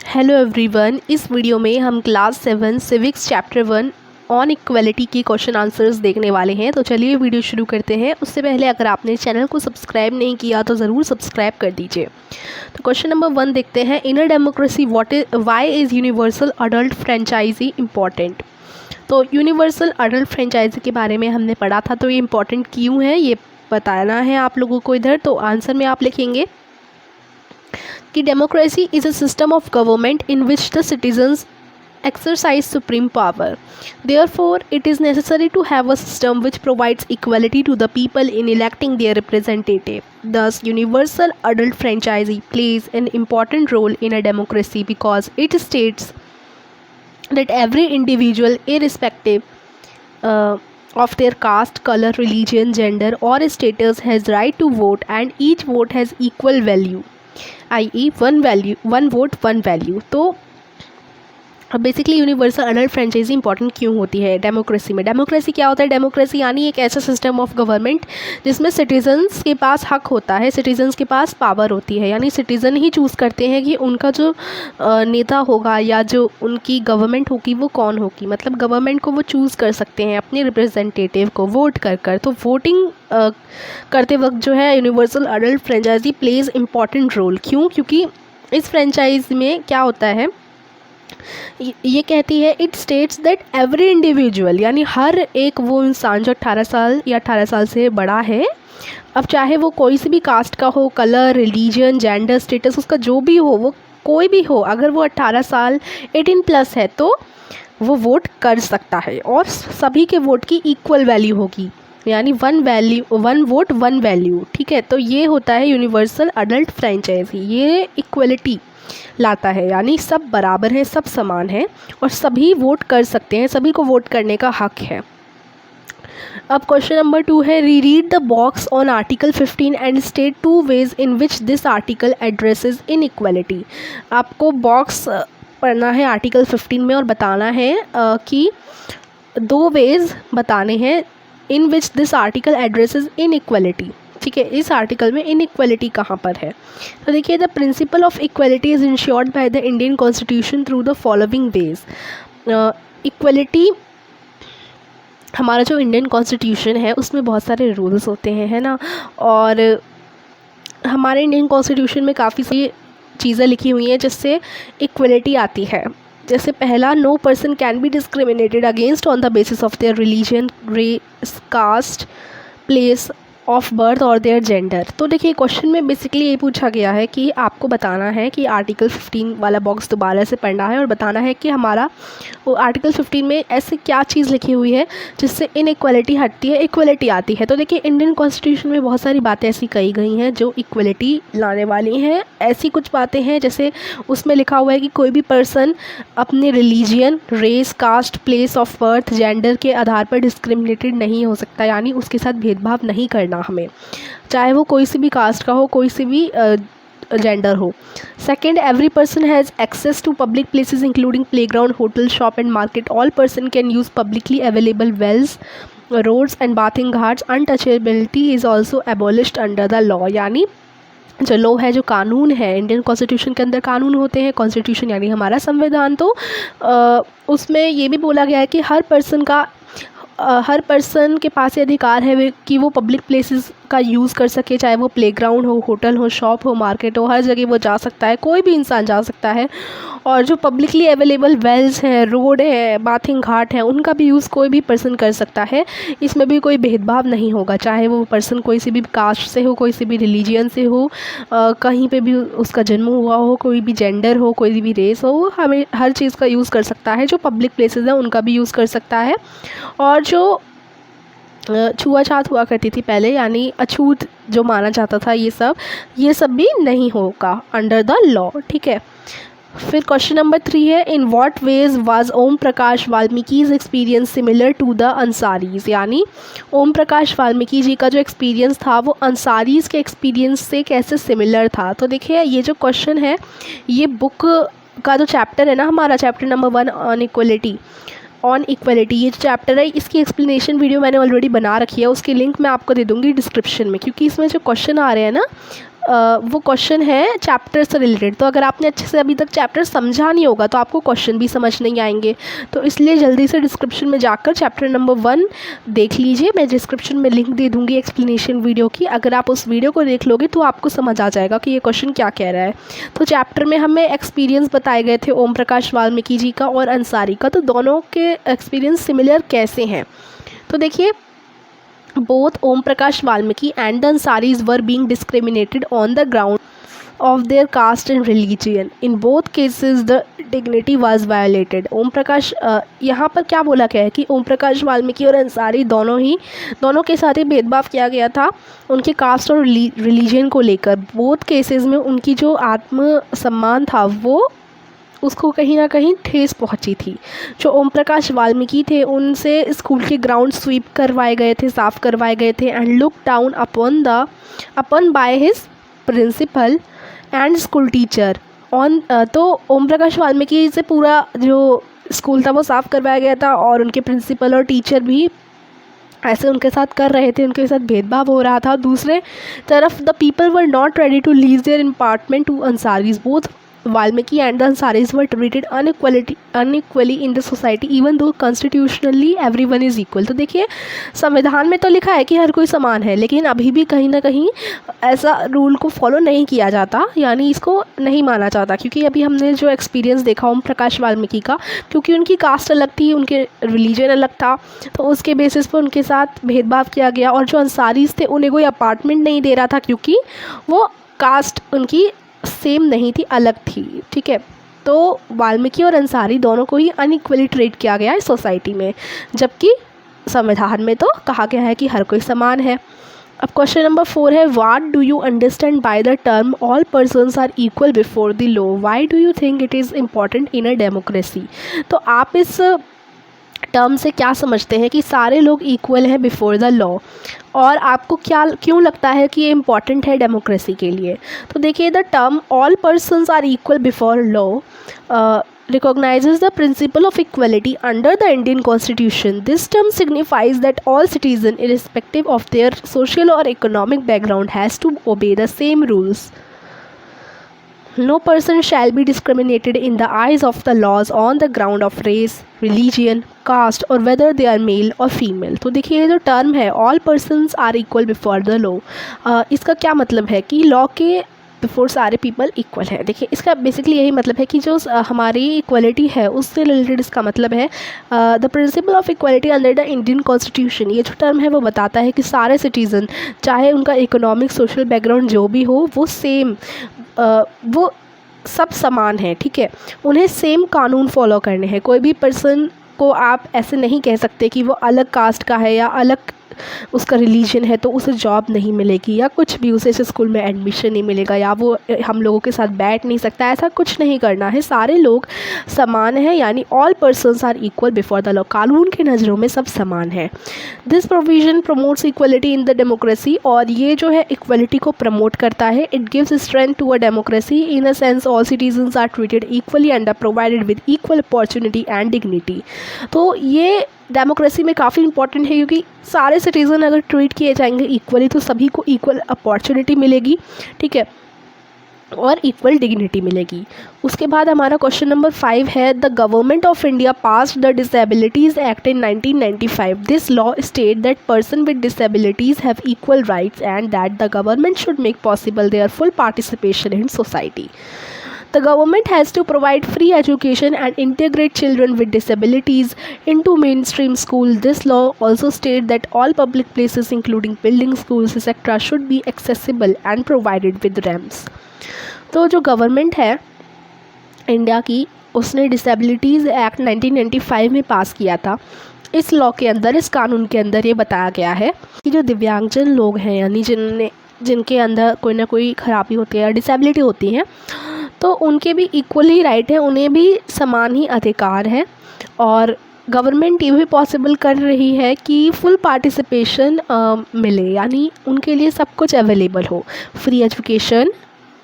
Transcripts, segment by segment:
Hello everyone, इस video में हम class 7 civics chapter 1 on equality के क्वेश्चन आंसर्स देखने वाले हैं। तो चलिए वीडियो शुरू करते हैं। उससे पहले अगर आपने चैनल को सब्सक्राइब नहीं किया तो ज़रूर सब्सक्राइब कर दीजिए। तो क्वेश्चन नंबर 1 देखते हैं। In a democracy why is universal adult franchise important. तो यूनिवर्सल अडल्ट फ्रेंचाइजी के बारे में हमने पढ़ा था, तो ये इम्पॉर्टेंट क्यों है ये बताना है आप लोगों को इधर। तो आंसर में आप लिखेंगे कि democracy is a system of government in which the citizens exercise supreme power. Therefore, it is necessary to have a system which provides equality to the people in electing their representative. Thus, universal adult franchise plays an important role in a democracy because it states that every individual, irrespective of their caste, color, religion, gender, or status, has right to vote, and each vote has equal value, i.e. one vote, one value. तो अब basically universal adult franchise important क्यों होती है democracy में। Democracy क्या होता है? Democracy यानी एक ऐसा सिस्टम ऑफ गवर्नमेंट जिसमें सिटीजन्स के पास हक होता है, सिटीजन्स के पास पावर होती है, यानी सिटीज़न ही चूज़ करते हैं कि उनका जो नेता होगा या जो उनकी गवर्नमेंट होगी वो कौन होगी। मतलब गवर्नमेंट को वो चूज़ कर सकते हैं अपने रिप्रेजेंटेटिव को वोट कर। तो वोटिंग करते वक्त जो है universal adult franchise plays important role. क्यों? क्योंकि इस फ्रेंचाइज में क्या होता है, ये कहती है it states that every individual, यानी हर एक वो इंसान जो 18 साल या 18 साल से बड़ा है, अब चाहे वो कोई सी भी कास्ट का हो, कलर, रिलीजन, जेंडर, स्टेटस, उसका जो भी हो, वो कोई भी हो, अगर वो 18 साल 18 प्लस है तो वो वोट कर सकता है और सभी के वोट की इक्वल वैल्यू होगी, यानी वन वोट वन वैल्यू। ठीक है, तो ये होता है यूनिवर्सल अडल्ट फ्रेंचाइजी। ये इक्वलिटी लाता है, यानी सब बराबर हैं, सब समान हैं और सभी वोट कर सकते हैं, सभी को वोट करने का हक है। अब क्वेश्चन नंबर 2 है, read the box on article 15 and state 2 ways in which this article addresses inequality. आपको बॉक्स पढ़ना है आर्टिकल 15 में और बताना है कि 2 वेज बताने हैं in which this article addresses inequality. ठीक है, इस आर्टिकल में इनइक्वालिटी कहाँ पर है। तो देखिए, the principle of equality is insured by the Indian constitution through the following veg. Equality, हमारा जो इंडियन कॉन्स्टिट्यूशन है उसमें बहुत सारे रूल्स होते हैं, है ना, और हमारे इंडियन कॉन्स्टिट्यूशन में काफ़ी सारी चीज़ें लिखी हुई हैं जिससे इक्वलिटी आती है। जैसे पहला, no person can be discriminated against on the basis of their religion, race, caste, place of birth और देयर जेंडर। तो देखिए, क्वेश्चन में बेसिकली ये पूछा गया है कि आपको बताना है कि आर्टिकल 15 वाला बॉक्स दोबारा से पढ़ना है और बताना है कि हमारा वो आर्टिकल 15 में ऐसे क्या चीज़ लिखी हुई है जिससे इनइक्वालिटी हटती है, इक्वलिटी आती है। तो देखिए, इंडियन कॉन्स्टिट्यूशन में बहुत सारी बातें ऐसी कही गई हैं जो इक्वलिटी लाने वाली हैं। ऐसी कुछ बातें हैं जैसे उसमें लिखा हुआ है कि कोई भी पर्सन अपने religion, race, caste, place of birth, gender के आधार पर डिस्क्रिमिनेटेड नहीं हो सकता, यानी उसके साथ भेदभाव नहीं करना हमें, चाहे वो कोई सी भी कास्ट का हो, कोई सी भी जेंडर हो। Second, every person has access to public places including playground, hotel, shop and market. All person can use publicly available wells, roads and bathing ghats. Untouchability is also abolished under the law, यानी जो law है, जो कानून है, Indian constitution के अंदर कानून होते हैं, कॉन्स्टिट्यूशन यानी हमारा संविधान, तो उसमें ये भी बोला गया है कि हर पर्सन के पास ये अधिकार है कि वो पब्लिक प्लेसेस का यूज़ कर सके, चाहे वो प्लेग्राउंड हो, होटल हो, शॉप हो, मार्केट हो, हर जगह वो जा सकता है, कोई भी इंसान जा सकता है। और जो पब्लिकली अवेलेबल वेल्स हैं, रोड है, बाथिंग घाट है, उनका भी यूज़ कोई भी पर्सन कर सकता है। इसमें भी कोई भेदभाव नहीं होगा, चाहे वो पर्सन कोई सी भी कास्ट से हो, कोई सी भी रिलीजियन से हो, कहीं पे भी उसका जन्म हुआ हो, कोई भी जेंडर हो, कोई भी रेस हो, वो हमें हर चीज़ का यूज़ कर सकता है। जो पब्लिक प्लेसेस हैं उनका भी यूज़ कर सकता है। और जो छुआछूत हुआ करती थी पहले, यानी अछूत जो माना जाता था, ये सब भी नहीं होगा अंडर द लॉ। ठीक है, फिर क्वेश्चन नंबर 3 है, in what ways was Om Prakash Valmiki's experience similar to the Ansaris. यानी ओम प्रकाश वाल्मीकि जी का जो एक्सपीरियंस था वो अंसारीज के एक्सपीरियंस से कैसे सिमिलर था। तो देखिए, ये जो क्वेश्चन है, ये बुक का जो चैप्टर है ना, हमारा चैप्टर नंबर 1 ऑन इक्वलिटी, ये चैप्टर है, इसकी एक्सप्लेनेशन वीडियो मैंने ऑलरेडी बना रखी है, उसकी लिंक मैं आपको दे दूँगी डिस्क्रिप्शन में, क्योंकि इसमें जो क्वेश्चन आ रहे हैं ना वो क्वेश्चन है चैप्टर से रिलेटेड। तो अगर आपने अच्छे से अभी तक चैप्टर समझा नहीं होगा तो आपको क्वेश्चन भी समझ नहीं आएंगे। तो इसलिए जल्दी से डिस्क्रिप्शन में जाकर चैप्टर नंबर 1 देख लीजिए। मैं डिस्क्रिप्शन में लिंक दे दूँगी एक्सप्लेनेशन वीडियो की। अगर आप उस वीडियो को देख लोगे तो आपको समझ आ जाएगा कि ये क्वेश्चन क्या कह रहा है। तो चैप्टर में हमें एक्सपीरियंस बताए गए थे ओम प्रकाश वाल्मीकि जी का और अंसारी का। तो दोनों के एक्सपीरियंस सिमिलर कैसे हैं? तो देखिए, both Om Prakash Valmiki and the Ansaris were being discriminated on the ground of their caste and religion. In both cases the dignity was violated. Om Prakash यहाँ पर क्या बोला गया है कि ओम प्रकाश वाल्मीकि और अंसारी दोनों के साथ ही भेदभाव किया गया था उनके कास्ट और रिलीजन को लेकर। बोथ केसेस में उनकी जो आत्म सम्मान था वो उसको कहीं ना कहीं ठेस पहुंची थी। जो ओम प्रकाश वाल्मीकि थे उनसे स्कूल के ग्राउंड स्वीप करवाए गए थे, साफ़ करवाए गए थे and look down upon by his principal and school teacher on. तो ओम प्रकाश वाल्मीकि से पूरा जो स्कूल था वो साफ़ करवाया गया था और उनके प्रिंसिपल और टीचर भी ऐसे उनके साथ कर रहे थे, उनके साथ भेदभाव हो रहा था। दूसरे तरफ the people were not ready to leave their apartment to Ansaris. Both Valmiki and the Ansaris were treated unequally in the society even though constitutionally everyone is equal। तो देखिए, संविधान में तो लिखा है कि हर कोई समान है, लेकिन अभी भी कहीं ना कहीं ऐसा रूल को फॉलो नहीं किया जाता, यानी इसको नहीं माना जाता। क्योंकि अभी हमने जो एक्सपीरियंस देखा ओम प्रकाश वाल्मीकि का, क्योंकि उनकी कास्ट अलग थी, उनके रिलीजन अलग था, तो उसके बेसिस पर उनके साथ भेदभाव किया गया। और जो अंसारीज थे उन्हें कोई अपार्टमेंट नहीं दे रहा था क्योंकि वो कास्ट उनकी सेम नहीं थी, अलग थी। ठीक है, तो वाल्मीकि और अंसारी दोनों को ही अनइक्वली ट्रीट किया गया है सोसाइटी में, जबकि संविधान में तो कहा गया है कि हर कोई समान है। अब क्वेश्चन नंबर 4 है, what do you understand by the term all persons are equal before the law? Why do you think it is important in a democracy? तो आप इस टर्म से क्या समझते हैं कि सारे लोग इक्वल हैं बिफोर द लॉ, और आपको क्यों लगता है कि ये इम्पॉर्टेंट है डेमोक्रेसी के लिए? तो देखिए, the term all persons are equal before law recognizes the principle of equality under the Indian Constitution. This term signifies that all citizens, irrespective of their social or economic background, has to obey the same rules. No person shall be discriminated in the eyes of the laws on the ground of race, religion, caste or whether they are male or female। तो देखिए, जो term है all persons are equal before the law, इसका क्या मतलब है कि law के बिफोर सारे पीपल इक्वल है। देखिए, इसका बेसिकली यही मतलब है कि जो हमारी इक्वलिटी है उससे रिलेटेड इसका मतलब है the principle of equality under the Indian constitution. ये जो टर्म है वो बताता है कि सारे सिटीज़न, चाहे उनका इकोनॉमिक सोशल बैकग्राउंड जो भी हो, वो सेम वो सब समान है। ठीक है, उन्हें सेम कानून फॉलो करने हैं। कोई भी पर्सन को आप ऐसे नहीं कह सकते कि वो अलग कास्ट का है या अलग उसका रिलीजन है तो उसे जॉब नहीं मिलेगी या कुछ भी, उसे स्कूल में एडमिशन नहीं मिलेगा या वो हम लोगों के साथ बैठ नहीं सकता। ऐसा कुछ नहीं करना है, सारे लोग समान हैं, यानी all persons are equal before the law. कानून की नज़रों में सब समान है। This provision promotes equality in the democracy, और ये जो है इक्वलिटी को प्रमोट करता है। It gives strength to a democracy in a sense all citizens are treated equally and are provided with equal opportunity and dignity. तो ये democracy में काफ़ी इंपॉर्टेंट है, क्योंकि सारे सिटीज़न अगर ट्रीट किए जाएंगे इक्वली तो सभी को इक्वल अपॉर्चुनिटी मिलेगी। ठीक है, और इक्वल डिग्निटी मिलेगी। उसके बाद हमारा क्वेश्चन नंबर 5 है, the government of India passed the disabilities act in 1995। This law state that person with disabilities have equal rights and that the government should make possible there full participation in society. The government has to provide free education and integrate children with disabilities into mainstream school. This law also states that all public places including buildings, schools, etc. should be accessible and provided with ramps. तो जो government है India की, उसने disabilities act 1995 में पास किया था। इस law के अंदर, इस कानून के अंदर ये बताया गया है कि जो दिव्यांगजन लोग हैं, यानी जिनके अंदर कोई ना कोई खराबी होती है या डिसेबिलिटी होती है, तो उनके भी इक्वली राइट है, उन्हें भी समान ही अधिकार है। और गवर्नमेंट ये भी पॉसिबल कर रही है कि फुल पार्टिसिपेशन मिले, यानी उनके लिए सब कुछ अवेलेबल हो। फ्री एजुकेशन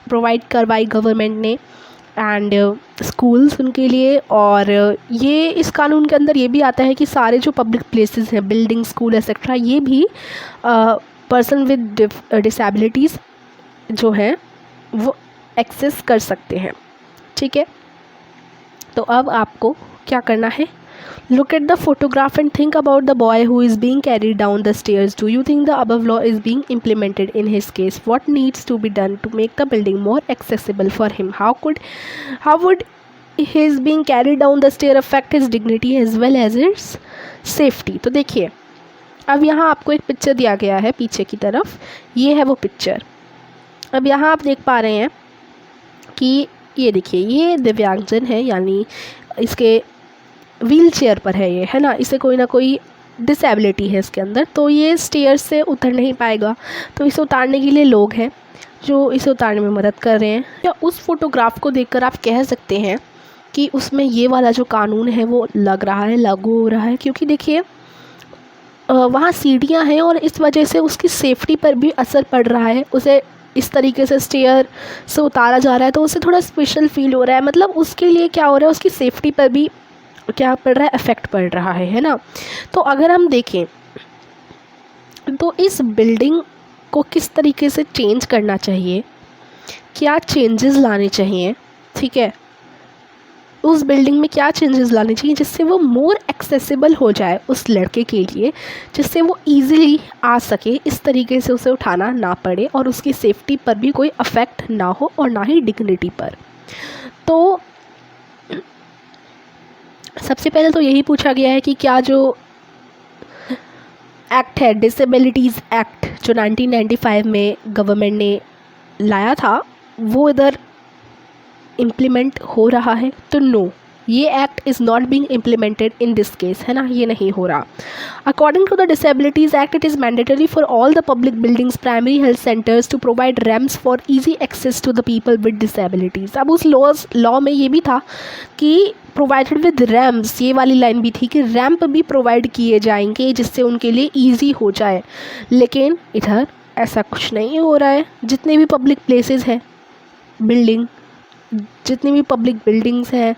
प्रोवाइड करवाई गवर्नमेंट ने एंड स्कूल्स उनके लिए। और ये इस कानून के अंदर ये भी आता है कि सारे जो पब्लिक प्लेसेस हैं, बिल्डिंग, स्कूल एक्सेट्रा, ये भी पर्सन विद डिसेबिलिटीज़ जो है वो एक्सेस कर सकते हैं। ठीक है, तो अब आपको क्या करना है, look at the photograph and think about the boy who is being carried down the stairs. Do you think the above law is being implemented in his case? What needs to be done to make the building more accessible for him? How would his being carried down the stair affect his dignity as well as his safety? तो देखिए, अब यहाँ आपको एक picture दिया गया है पीछे की तरफ, ये है वो पिक्चर। अब यहाँ आप देख पा रहे हैं कि ये देखिए, ये दिव्यांगजन है, यानी इसके व्हील चेयर पर है ये, है ना, इसे कोई ना कोई डिसेबिलिटी है इसके अंदर, तो ये स्टेयर से उतर नहीं पाएगा। तो इसे उतारने के लिए लोग हैं जो इसे उतारने में मदद कर रहे हैं। या उस फोटोग्राफ को देखकर आप कह सकते हैं कि उसमें ये वाला जो कानून है वो लग रहा है, लागू हो रहा है, क्योंकि देखिए वहाँ सीढ़ियाँ हैं और इस वजह से उसकी सेफ्टी पर भी असर पड़ रहा है। उसे इस तरीके से स्टेयर से उतारा जा रहा है तो उसे थोड़ा स्पेशल फील हो रहा है, मतलब उसके लिए क्या हो रहा है, उसकी सेफ्टी पर भी क्या पड़ रहा है, इफ़ेक्ट पड़ रहा है ना। तो अगर हम देखें तो इस बिल्डिंग को किस तरीके से चेंज करना चाहिए, क्या चेंजेस लाने चाहिए, ठीक है, उस बिल्डिंग में क्या चेंजेस लाने चाहिए जिससे वो मोर एक्सेसिबल हो जाए उस लड़के के लिए, जिससे वो इजीली आ सके, इस तरीके से उसे उठाना ना पड़े और उसकी सेफ्टी पर भी कोई अफेक्ट ना हो और ना ही डिग्निटी पर। तो सबसे पहले तो यही पूछा गया है कि क्या जो एक्ट है, डिसेबिलिटीज़ एक्ट, जो 1995 में गवर्नमेंट ने लाया था, वो इधर इम्प्लीमेंट हो रहा है। तो नो, ये act is not being implemented in this case, है ना, ये नहीं हो रहा। According to the disabilities act, it is mandatory for all the public buildings, primary health centres to provide ramps for easy access to the people with disabilities. अब उस law में ये भी था कि प्रोवाइडेड विद रैम्प्स, ये वाली line भी थी कि रैम्प भी प्रोवाइड किए जाएंगे जिससे उनके लिए ईजी हो जाए, लेकिन इधर ऐसा कुछ नहीं हो रहा है। जितने भी पब्लिक प्लेसेस हैं, जितनी भी पब्लिक बिल्डिंग्स हैं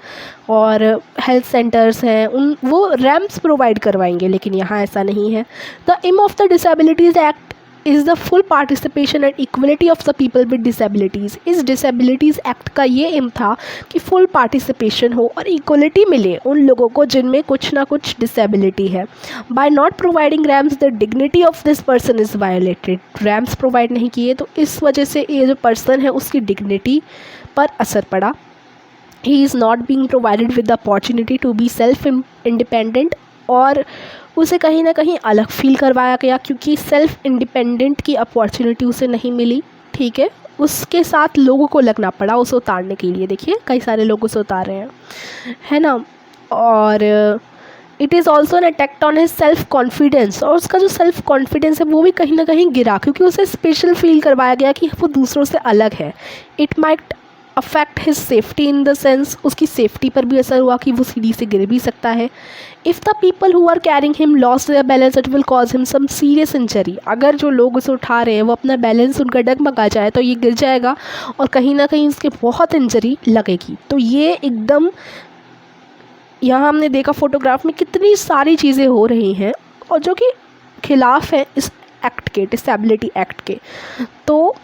और हेल्थ सेंटर्स हैं, वो रैम्प्स प्रोवाइड करवाएंगे, लेकिन यहाँ ऐसा नहीं है। The aim of the disabilities act is the full participation and equality of the people with disabilities. इस डिसेबिलिटीज़ एक्ट का ये एम था कि फुल पार्टिसिपेशन हो और इक्वलिटी मिले उन लोगों को जिनमें कुछ ना कुछ डिसेबिलिटी है। By not providing ramps, the dignity of this person is violated. Ramps provide नहीं किए तो इस वजह से ये जो पर्सन है उसकी डिग्निटी पर असर पड़ा। He is not being provided with the opportunity to be self independent, और उसे कहीं ना कहीं अलग फील करवाया गया क्योंकि सेल्फ इंडिपेंडेंट की अपॉर्चुनिटी उसे नहीं मिली। ठीक है, उसके साथ लोगों को लगना पड़ा उसे उतारने के लिए। देखिए कई सारे लोग उसे उतार रहे हैं, है ना। और it is also an attack on his self confidence, और उसका जो सेल्फ कॉन्फिडेंस है वो भी कहीं ना कहीं गिरा क्योंकि उसे स्पेशल फील करवाया गया कि वो दूसरों से अलग है। It might affect his safety in the sense, उसकी सेफ्टी पर भी असर हुआ कि वो सीढ़ी से गिर भी सकता है। If the people who are carrying him lost their balance, it will cause him some serious injury. अगर जो लोग उसे उठा रहे हैं वो अपना बैलेंस उनका डगमगा जाए तो ये गिर जाएगा और कहीं ना कहीं उसके बहुत इंजरी लगेगी। तो ये एकदम, यहाँ हमने देखा फोटोग्राफ में कितनी सारी चीज़ें हो रही हैं और जो कि खिलाफ है इस एक्ट के, डिसेबिलिटी एक्ट के। तो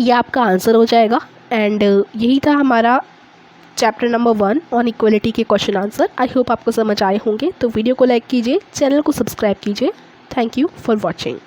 ये आपका आंसर हो जाएगा। एंड यही था हमारा चैप्टर नंबर 1 ऑन इक्वलिटी के क्वेश्चन आंसर। आई होप आपको समझ आए होंगे। तो वीडियो को लाइक कीजिए, चैनल को सब्सक्राइब कीजिए। Thank you for watching.